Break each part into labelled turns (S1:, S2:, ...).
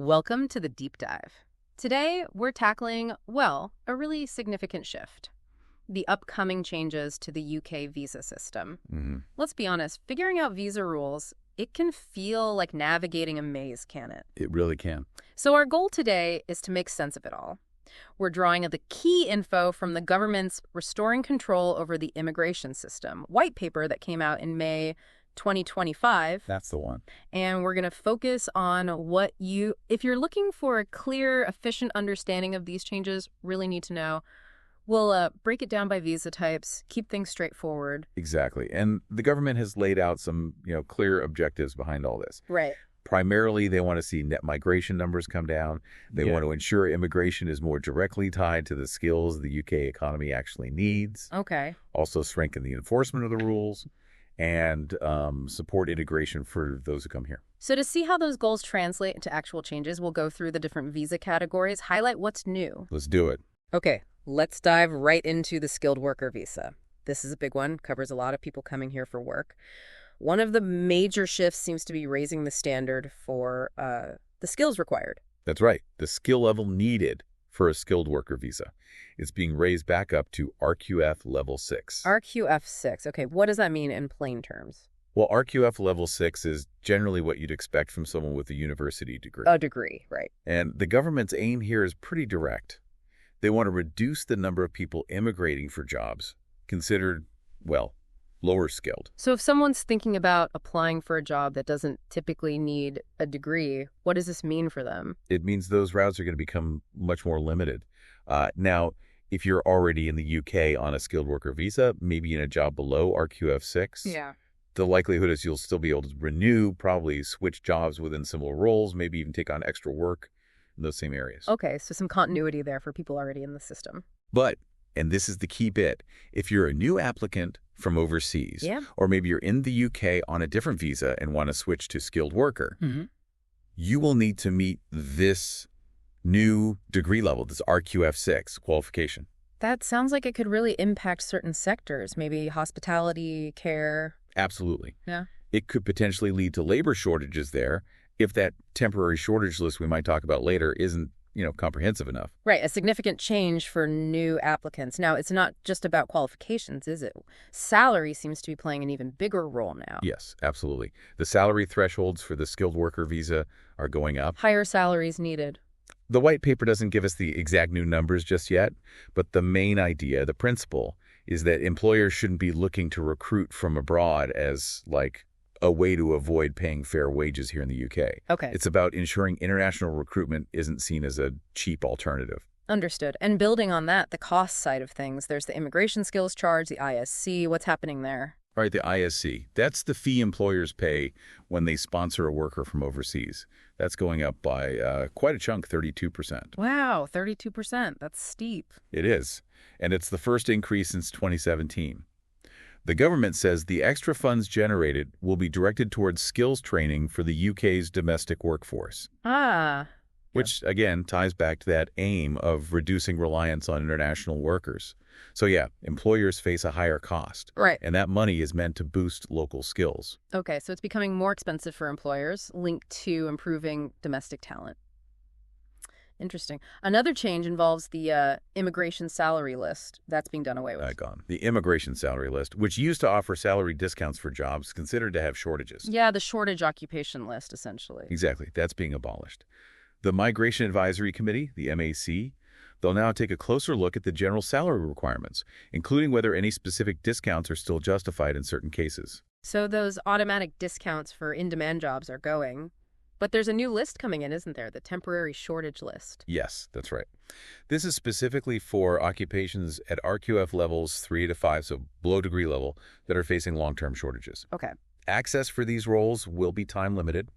S1: Welcome to the Deep Dive. Today, we're tackling, well, a really significant shift. The upcoming changes to the UK visa system. Let's be honest, figuring out visa rules, it can feel like navigating a maze, can it?
S2: It really can.
S1: So our goal today is to make sense of it all. We're drawing the key info from the government's Restoring Control over the Immigration System white paper that came out in May 2025.
S2: That's the one.
S1: And we're going to focus on if you're looking for a clear, efficient understanding of these changes, really need to know. We'll break it down by visa types, keep things straightforward.
S2: Exactly. And the government has laid out some, clear objectives behind all this.
S1: Right.
S2: Primarily, they want to see net migration numbers come down. They want to ensure immigration is more directly tied to the skills the UK economy actually needs.
S1: Okay.
S2: Also strengthen the enforcement of the rules and support integration for those who come here.
S1: So to see how those goals translate into actual changes, we'll go through the different visa categories, highlight what's new.
S2: Let's do it.
S1: Okay, let's dive right into the skilled worker visa. This is a big one, covers a lot of people coming here for work. One of the major shifts seems to be raising the standard for the skills required.
S2: That's right. The skill level needed for a skilled worker visa. It's being raised back up to RQF level 6.
S1: RQF 6. Okay, what does that mean in plain terms?
S2: Well, RQF level 6 is generally what you'd expect from someone with a university degree.
S1: A degree, right.
S2: And the government's aim here is pretty direct. They want to reduce the number of people immigrating for jobs considered, lower skilled.
S1: So if someone's thinking about applying for a job that doesn't typically need a degree, what does this mean for them?
S2: It means those routes are going to become much more limited. Now, if you're already in the UK on a skilled worker visa, maybe in a job below RQF 6, the likelihood is you'll still be able to renew, probably switch jobs within similar roles, maybe even take on extra work in those same areas.
S1: Okay, so some continuity there for people already in the system.
S2: But, and this is the key bit, if you're a new applicant from overseas, or maybe you're in the UK on a different visa and want to switch to skilled worker, you will need to meet this new degree level, this RQF 6 qualification.
S1: That sounds like it could really impact certain sectors, maybe hospitality, care.
S2: Absolutely.
S1: Yeah.
S2: It could potentially lead to labor shortages there if that temporary shortage list we might talk about later isn't, comprehensive enough.
S1: Right, a significant change for new applicants. Now, it's not just about qualifications, is it? Salary seems to be playing an even bigger role now.
S2: Yes, absolutely. The salary thresholds for the skilled worker visa are going up.
S1: Higher salaries needed.
S2: The white paper doesn't give us the exact new numbers just yet, but the main idea, the principle, is that employers shouldn't be looking to recruit from abroad as, a way to avoid paying fair wages here in the UK.
S1: Okay.
S2: It's about ensuring international recruitment isn't seen as a cheap alternative.
S1: Understood. And building on that, the cost side of things, there's the immigration skills charge, the ISC. What's happening there?
S2: All right, the ISC. That's the fee employers pay when they sponsor a worker from overseas. That's going up by quite a chunk, 32%.
S1: Wow, 32%. That's steep.
S2: It is. And it's the first increase since 2017. The government says the extra funds generated will be directed towards skills training for the UK's domestic workforce. Which, again, ties back to that aim of reducing reliance on international workers. So, employers face a higher cost.
S1: Right.
S2: And that money is meant to boost local skills.
S1: Okay, so it's becoming more expensive for employers, linked to improving domestic talent. Interesting. Another change involves the immigration salary list. That's being done away with.
S2: Gone. The immigration salary list, which used to offer salary discounts for jobs considered to have shortages.
S1: Yeah, the shortage occupation list, essentially.
S2: Exactly. That's being abolished. The Migration Advisory Committee, the MAC, they'll now take a closer look at the general salary requirements, including whether any specific discounts are still justified in certain cases.
S1: So those automatic discounts for in-demand jobs are going. But there's a new list coming in, isn't there? The temporary shortage list.
S2: Yes, that's right. This is specifically for occupations at RQF levels 3 to 5, so below degree level, that are facing long-term shortages.
S1: Okay.
S2: Access for these roles will be time-limited.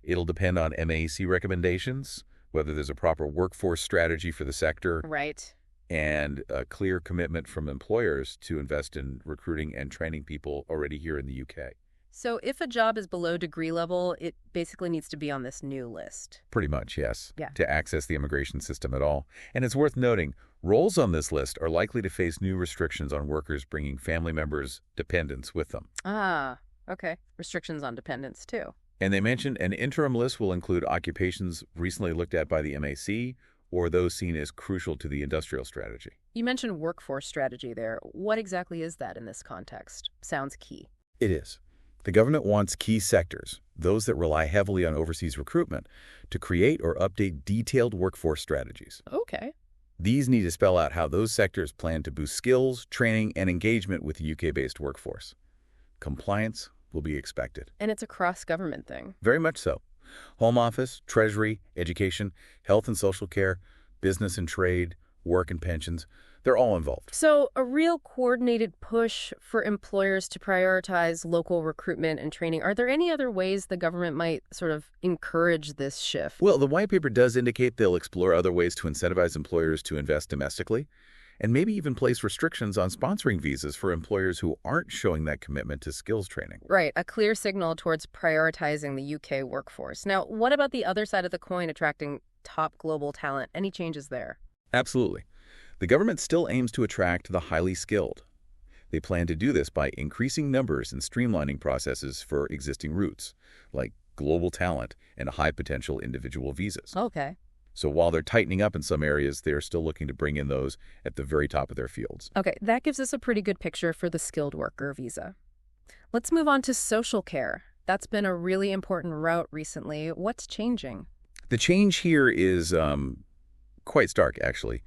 S2: It'll depend on MAC recommendations, whether there's a proper workforce strategy for the sector.
S1: Right.
S2: And a clear commitment from employers to invest in recruiting and training people already here in the UK.
S1: So if a job is below degree level, it basically needs to be on this new list.
S2: Pretty much, yes.
S1: Yeah.
S2: To access the immigration system at all. And it's worth noting, roles on this list are likely to face new restrictions on workers bringing family members, dependents with them.
S1: Okay. Restrictions on dependents, too.
S2: And they mentioned an interim list will include occupations recently looked at by the MAC or those seen as crucial to the industrial strategy.
S1: You mentioned workforce strategy there. What exactly is that in this context? Sounds key.
S2: It is. The government wants key sectors, those that rely heavily on overseas recruitment, to create or update detailed workforce strategies.
S1: Okay.
S2: These need to spell out how those sectors plan to boost skills, training, and engagement with the UK-based workforce. Compliance will be expected.
S1: And it's a cross-government thing.
S2: Very much so. Home Office, Treasury, Education, Health and Social Care, Business and Trade, Work and Pensions, they're all involved.
S1: So a real coordinated push for employers to prioritize local recruitment and training. Are there any other ways the government might sort of encourage this shift?
S2: Well, the white paper does indicate they'll explore other ways to incentivize employers to invest domestically, and maybe even place restrictions on sponsoring visas for employers who aren't showing that commitment to skills training.
S1: Right, a clear signal towards prioritizing the UK workforce. Now, what about the other side of the coin, attracting top global talent? Any changes there?
S2: Absolutely. The government still aims to attract the highly skilled. They plan to do this by increasing numbers and streamlining processes for existing routes, like global talent and high-potential individual visas.
S1: Okay.
S2: So while they're tightening up in some areas, they're still looking to bring in those at the very top of their fields.
S1: Okay, that gives us a pretty good picture for the skilled worker visa. Let's move on to social care. That's been a really important route recently. What's changing?
S2: The change here is quite stark, actually.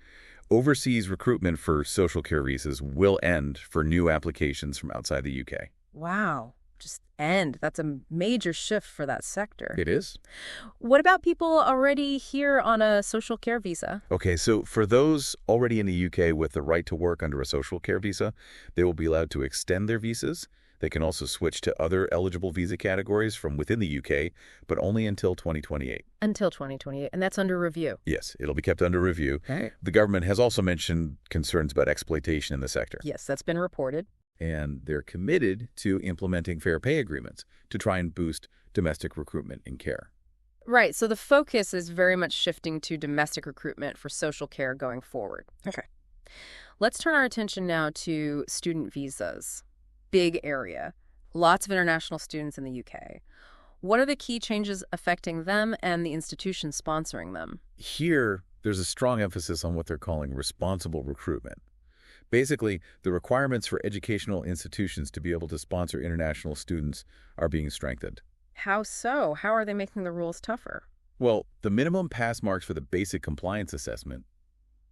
S2: Overseas recruitment for social care visas will end for new applications from outside the UK.
S1: Wow. Just end. That's a major shift for that sector.
S2: It is.
S1: What about people already here on a social care visa?
S2: Okay, so for those already in the UK with the right to work under a social care visa, they will be allowed to extend their visas. They can also switch to other eligible visa categories from within the UK, but only until 2028.
S1: Until 2028, and that's under review.
S2: Yes, it'll be kept under review.
S1: Right.
S2: The government has also mentioned concerns about exploitation in the sector.
S1: Yes, that's been reported.
S2: And they're committed to implementing fair pay agreements to try and boost domestic recruitment in care.
S1: Right, so the focus is very much shifting to domestic recruitment for social care going forward. Okay. Let's turn our attention now to student visas. Big area. Lots of international students in the UK. What are the key changes affecting them and the institutions sponsoring them?
S2: Here, there's a strong emphasis on what they're calling responsible recruitment. Basically, the requirements for educational institutions to be able to sponsor international students are being strengthened.
S1: How so? How are they making the rules tougher?
S2: Well, the minimum pass marks for the basic compliance assessment,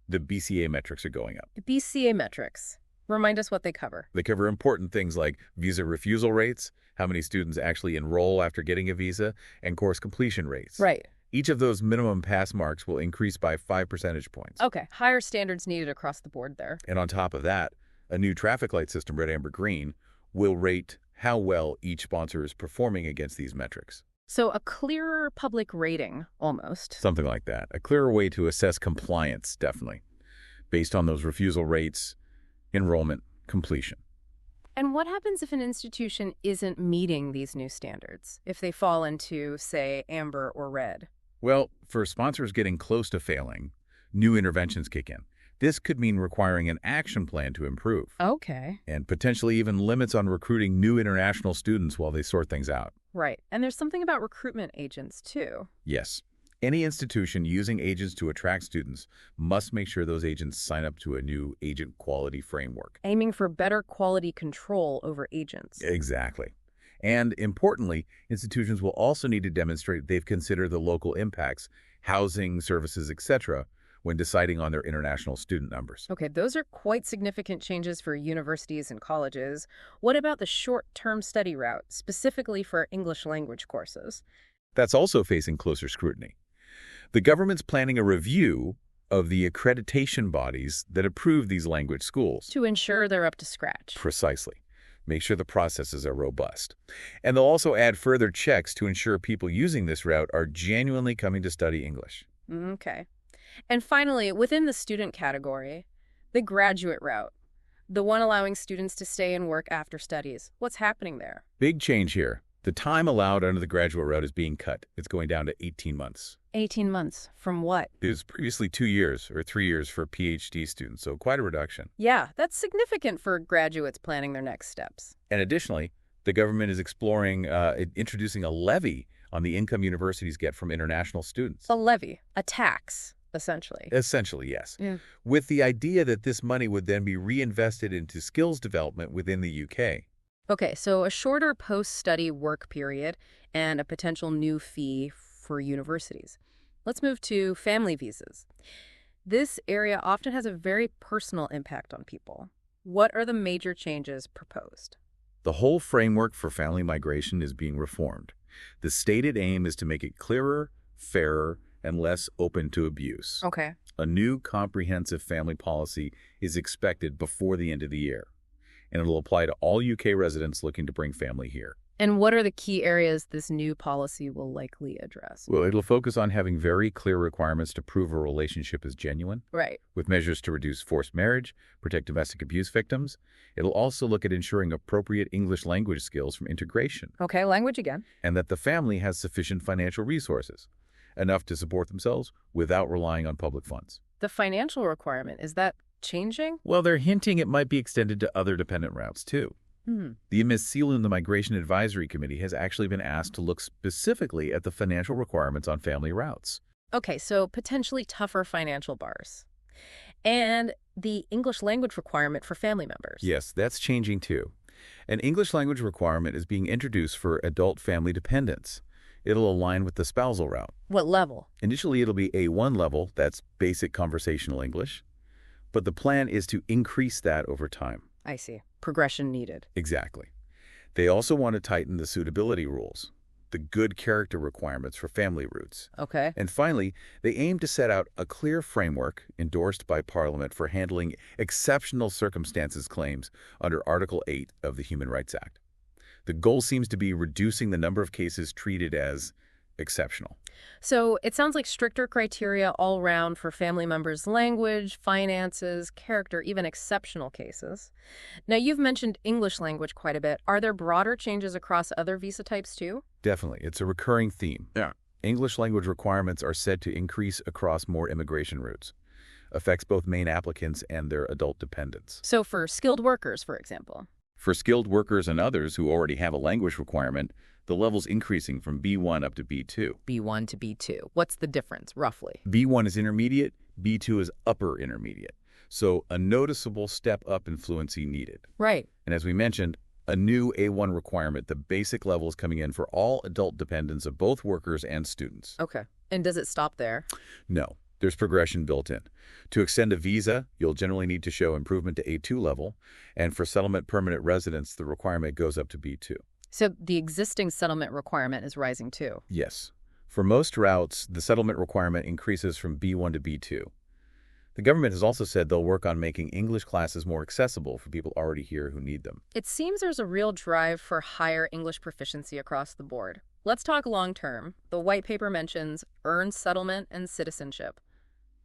S2: the BCA metrics, are going up.
S1: The BCA metrics. Remind us what they cover.
S2: They cover important things like visa refusal rates, how many students actually enroll after getting a visa, and course completion rates.
S1: Right.
S2: Each of those minimum pass marks will increase by 5 percentage points.
S1: Okay, higher standards needed across the board there.
S2: And on top of that, a new traffic light system, red, amber, green, will rate how well each sponsor is performing against these metrics.
S1: So a clearer public rating, almost.
S2: Something like that. A clearer way to assess compliance, definitely, based on those refusal rates, enrollment, completion.
S1: And what happens if an institution isn't meeting these new standards? If they fall into, say, amber or red?
S2: Well, for sponsors getting close to failing, new interventions kick in. This could mean requiring an action plan to improve.
S1: Okay.
S2: And potentially even limits on recruiting new international students while they sort things out.
S1: Right. And there's something about recruitment agents, too.
S2: Yes. Any institution using agents to attract students must make sure those agents sign up to a new agent quality framework.
S1: Aiming for better quality control over agents.
S2: Exactly. And importantly, institutions will also need to demonstrate they've considered the local impacts, housing, services, etc., when deciding on their international student numbers.
S1: Okay, those are quite significant changes for universities and colleges. What about the short-term study route, specifically for English language courses?
S2: That's also facing closer scrutiny. The government's planning a review of the accreditation bodies that approve these language schools.
S1: To ensure they're up to scratch.
S2: Precisely. Make sure the processes are robust. And they'll also add further checks to ensure people using this route are genuinely coming to study English.
S1: Okay. And finally, within the student category, the graduate route, the one allowing students to stay and work after studies. What's happening there?
S2: Big change here. The time allowed under the graduate route is being cut. It's going down to 18 months.
S1: 18 months. From what?
S2: It was previously 2 years or 3 years for PhD students, so quite a reduction.
S1: Yeah, that's significant for graduates planning their next steps.
S2: And additionally, The government is exploring introducing a levy on the income universities get from international students.
S1: A levy, a tax, essentially.
S2: Essentially, yes.
S1: Yeah.
S2: With the idea that this money would then be reinvested into skills development within the UK.
S1: Okay, so a shorter post-study work period and a potential new fee for universities. Let's move to family visas. This area often has a very personal impact on people. What are the major changes proposed?
S2: The whole framework for family migration is being reformed. The stated aim is to make it clearer, fairer, and less open to abuse.
S1: Okay.
S2: A new comprehensive family policy is expected before the end of the year, and it'll apply to all UK residents looking to bring family here.
S1: And what are the key areas this new policy will likely address?
S2: Well, it'll focus on having very clear requirements to prove a relationship is genuine,
S1: Right.
S2: with measures to reduce forced marriage, protect domestic abuse victims. It'll also look at ensuring appropriate English language skills from integration,
S1: Okay, language again.
S2: and that the family has sufficient financial resources, enough to support themselves without relying on public funds.
S1: The financial requirement, is that changing?
S2: Well, they're hinting it might be extended to other dependent routes, too. The Immigration the Migration Advisory Committee has actually been asked to look specifically at the financial requirements on family routes.
S1: Okay, so potentially tougher financial bars. And the English language requirement for family members.
S2: Yes, that's changing, too. An English language requirement is being introduced for adult family dependents. It'll align with the spousal route.
S1: What level?
S2: Initially, it'll be A1 level, that's basic conversational English, but the plan is to increase that over time.
S1: I see. Progression needed.
S2: Exactly. They also want to tighten the suitability rules, the good character requirements for family routes.
S1: Okay.
S2: And finally, they aim to set out a clear framework endorsed by Parliament for handling exceptional circumstances claims under Article 8 of the Human Rights Act. The goal seems to be reducing the number of cases treated as exceptional.
S1: So it sounds like stricter criteria all around for family members' language, finances, character, even exceptional cases. Now, you've mentioned English language quite a bit. Are there broader changes across other visa types too?
S2: Definitely. It's a recurring theme.
S3: Yeah.
S2: English language requirements are said to increase across more immigration routes. Affects both main applicants and their adult dependents.
S1: So for skilled workers, for example.
S2: For skilled workers and others who already have a language requirement, the level's increasing from B1 up to B2.
S1: B1 to B2. What's the difference, roughly?
S2: B1 is intermediate, B2 is upper intermediate. So a noticeable step up in fluency needed.
S1: Right.
S2: And as we mentioned, a new A1 requirement, the basic level is coming in for all adult dependents of both workers and students.
S1: Okay. And does it stop there?
S2: No, there's progression built in. To extend a visa, you'll generally need to show improvement to A2 level, and for settlement permanent residence, the requirement goes up to B2.
S1: So the existing settlement requirement is rising too?
S2: Yes. For most routes, the settlement requirement increases from B1 to B2. The government has also said they'll work on making English classes more accessible for people already here who need them.
S1: It seems there's a real drive for higher English proficiency across the board. Let's talk long-term. The white paper mentions earned settlement and citizenship.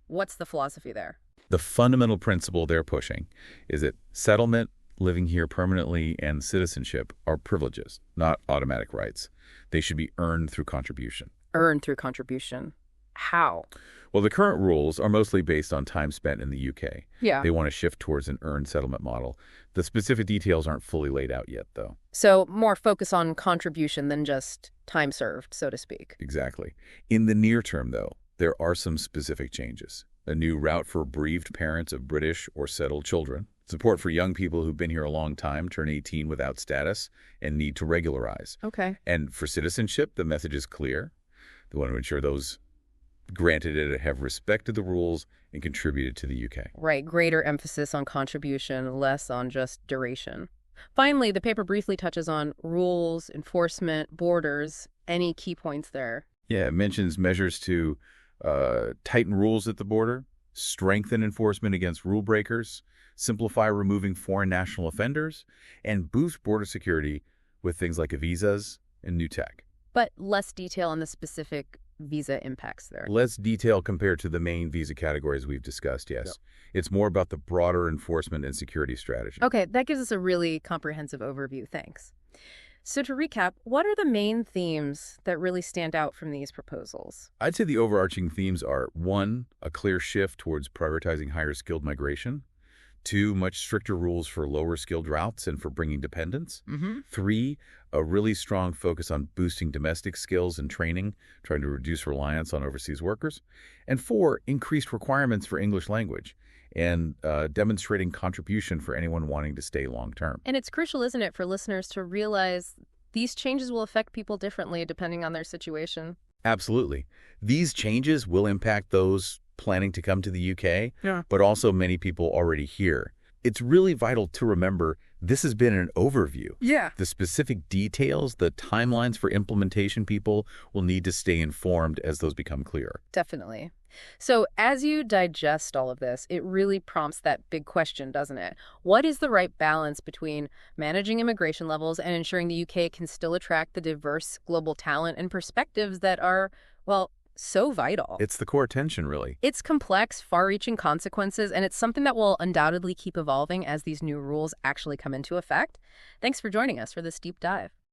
S1: What's the philosophy there?
S2: The fundamental principle they're pushing is that settlement, living here permanently, and citizenship are privileges, not automatic rights. They should be earned through contribution.
S1: Earned through contribution. How?
S2: Well, the current rules are mostly based on time spent in the UK.
S1: Yeah.
S2: They want to shift towards an earned settlement model. The specific details aren't fully laid out yet, though.
S1: So more focus on contribution than just time served, so to speak.
S2: Exactly. In the near term, though, there are some specific changes. A new route for bereaved parents of British or settled children. Support for young people who've been here a long time, turn 18 without status, and need to regularize.
S1: Okay.
S2: And for citizenship, the message is clear. They want to ensure those granted it have respected the rules and contributed to the UK.
S1: Right. Greater emphasis on contribution, less on just duration. Finally, the paper briefly touches on rules, enforcement, borders. Any key points there?
S2: Yeah, it mentions measures to tighten rules at the border, strengthen enforcement against rule breakers, simplify removing foreign national offenders, and boost border security with things like visas and new tech.
S1: But less detail on the specific visa impacts there.
S2: Less detail compared to the main visa categories we've discussed, yes.
S3: Yep.
S2: It's more about the broader enforcement and security strategy.
S1: Okay, that gives us a really comprehensive overview. Thanks. So to recap, what are the main themes that really stand out from these proposals?
S2: I'd say the overarching themes are, 1, a clear shift towards prioritizing higher skilled migration. 2, much stricter rules for lower-skilled routes and for bringing dependents.
S1: Mm-hmm.
S2: 3, a really strong focus on boosting domestic skills and training, trying to reduce reliance on overseas workers. And 4, increased requirements for English language and demonstrating contribution for anyone wanting to stay long-term.
S1: And it's crucial, isn't it, for listeners to realize these changes will affect people differently depending on their situation.
S2: Absolutely. These changes will impact those planning to come to the UK, but also many people already here. It's really vital to remember this has been an overview.
S1: Yeah.
S2: The specific details, the timelines for implementation, people will need to stay informed as those become clearer.
S1: Definitely. So as you digest all of this, it really prompts that big question, doesn't it? What is the right balance between managing immigration levels and ensuring the UK can still attract the diverse global talent and perspectives that are, well, so vital?
S2: It's the core tension, really.
S1: It's complex, far-reaching consequences, and it's something that will undoubtedly keep evolving as these new rules actually come into effect. Thanks for joining us for this deep dive.